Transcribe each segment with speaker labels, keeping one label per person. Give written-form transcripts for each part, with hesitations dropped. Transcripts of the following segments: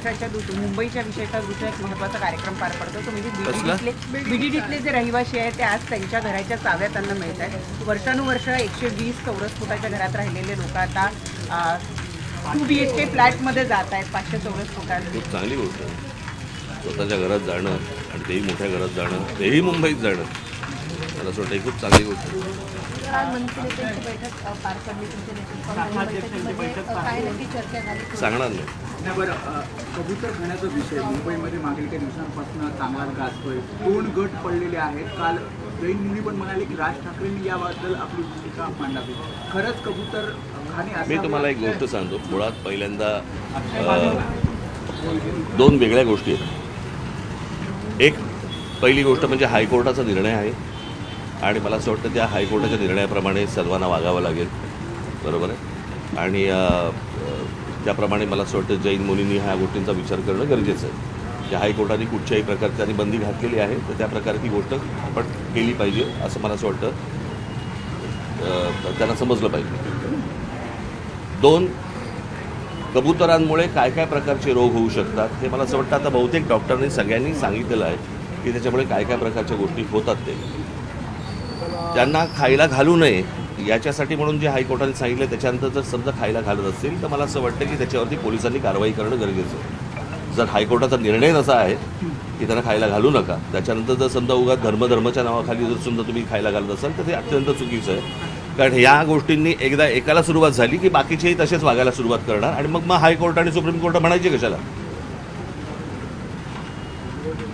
Speaker 1: महाराष्ट्राच्या मुंबईच्या विषयाचा दृष्ट्या एक महत्त्वाचा कार्यक्रम पार पडतो तो म्हणजे बीडीडीतले जे रहिवासी आहेत ते आज त्यांच्या घराच्या चाव्या त्यांना मिळत आहेत. वर्षानुवर्ष 120 चौरस फुटाच्या घरात राहिलेले लोक आता 2 BHK फ्लॅटमध्ये जात आहेत 500 चौरस फुटांमध्ये.
Speaker 2: खूप चांगली गोष्ट आहे. स्वतःच्या घरात जाणं आणि तेही मोठ्या घरात जाणं, तेही मुंबईत जाणं, मला असं वाटतं ही खूप चांगली गोष्ट आहे. सांगणार नाही.
Speaker 3: बरं, कबूतर खाण्याचा विषय मुंबईमध्ये मागील काही दिवसांपासून चांगला गाजतोय. 2 गट पडलेले आहेत. काल जैन मुनी पण म्हणाले की राज ठाकरेंनी याबद्दल आपली भूमिका मांडावी. खरंच कबूतर खाणे
Speaker 2: मी तुम्हाला एक गोष्ट सांगतो. मुळात पहिल्यांदा 2 वेगळ्या गोष्टी आहेत. एक पहिली गोष्ट म्हणजे हायकोर्टाचा निर्णय आहे आणि मला असं वाटतं त्या हायकोर्टाच्या निर्णयाप्रमाणे सर्वांना वागावं लागेल, बरोबर आहे. आणि त्याप्रमाणे मला असं वाटतं जैन मुनींनी ह्या गोष्टींचा विचार करणं गरजेचं आहे. की हायकोर्टाने कुठच्याही प्रकारची त्यांनी बंदी घातलेली आहे तर त्या प्रकारे ती गोष्ट आपण केली पाहिजे असं मला असं वाटतं त्यांना समजलं पाहिजे. 2 कबुतरांमुळे काय काय प्रकारचे रोग होऊ शकतात हे मला असं वाटतं आता बहुतेक डॉक्टरांनी सगळ्यांनी सांगितलेलं आहे की त्याच्यामुळे काय काय प्रकारच्या गोष्टी होतात. ते त्यांना खायला घालू नये याच्यासाठी म्हणून जे हायकोर्टाने सांगितलं त्याच्यानंतर जर समजा खायला घालत असतील तर मला असं वाटतं की त्याच्यावरती पोलिसांनी कारवाई करणं गरजेचं आहे. जर हायकोर्टाचा निर्णय असा आहे की त्यांना खायला घालू नका, त्याच्यानंतर जर समजा उगाच धर्माच्या नावाखाली जर समजा तुम्ही खायला घालत असाल तर ते अत्यंत चुकीचं आहे. कारण ह्या गोष्टींनी एकदा एकाला सुरुवात झाली की बाकीचेही तसेच वागायला सुरुवात करणार आणि मग हायकोर्ट आणि सुप्रीम कोर्ट म्हणायचे कशाला.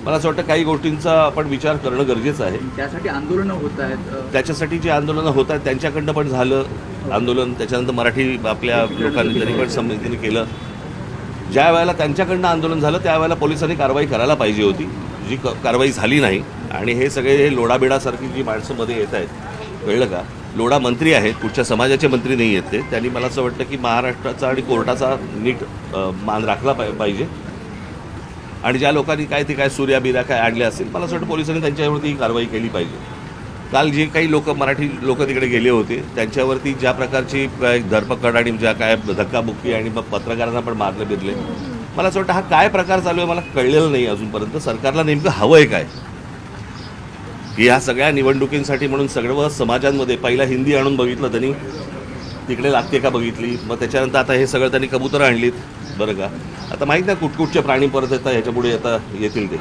Speaker 2: मला असं वाटतं काही गोष्टींचा आपण विचार करणं गरजेचं आहे.
Speaker 3: त्यासाठी आंदोलनं होत आहेत.
Speaker 2: त्याच्यासाठी जे आंदोलनं होत आहेत त्यांच्याकडनं पण झालं आंदोलन. त्याच्यानंतर मराठी आपल्या लोकांनी त्यांनी पण समितीने केलं. ज्या वेळेला त्यांच्याकडनं आंदोलन झालं त्यावेळेला पोलिसांनी कारवाई करायला पाहिजे होती, जी कारवाई झाली नाही. आणि हे सगळे लोडाबिडासारखी जी माणसं मध्ये येत आहेत, कळलं का, लोढा मंत्री आहेत, कुठच्या समाजाचे मंत्री नाही आहेत ते. त्यांनी मला असं वाटतं की महाराष्ट्राचा आणि कोर्टाचा नीट मान राखला पाहिजे. आणि ज्या लोकांनी काय ते काय सूर्या बिऱ्या काय आणल्या असतील मला असं वाटतं पोलिसांनी त्यांच्यावरती कारवाई केली पाहिजे. काल जे काही मराठी लोक तिकडे गेले होते त्यांच्यावरती ज्या प्रकारची धरपकड आणि ज्या काय धक्काबुक्की आणि मग पत्रकारांना पण मारले बिरले, मला असं वाटतं हा काय प्रकार चालू आहे मला कळलेलं नाही अजूनपर्यंत. सरकारला नेमकं हवं आहे काय की ह्या सगळ्या निवडणुकींसाठी म्हणून सर्व समाजांमध्ये पहिला हिंदी आणून बघितलं त्यांनी, तिकडे लागते का बघितली, मग त्याच्यानंतर आता हे सगळं त्यांनी कबुतरं आणलीत, बरं का. आता माहीत नाही कुठकुठचे प्राणी परत येतात ह्याच्या पुढे आता येतील ते.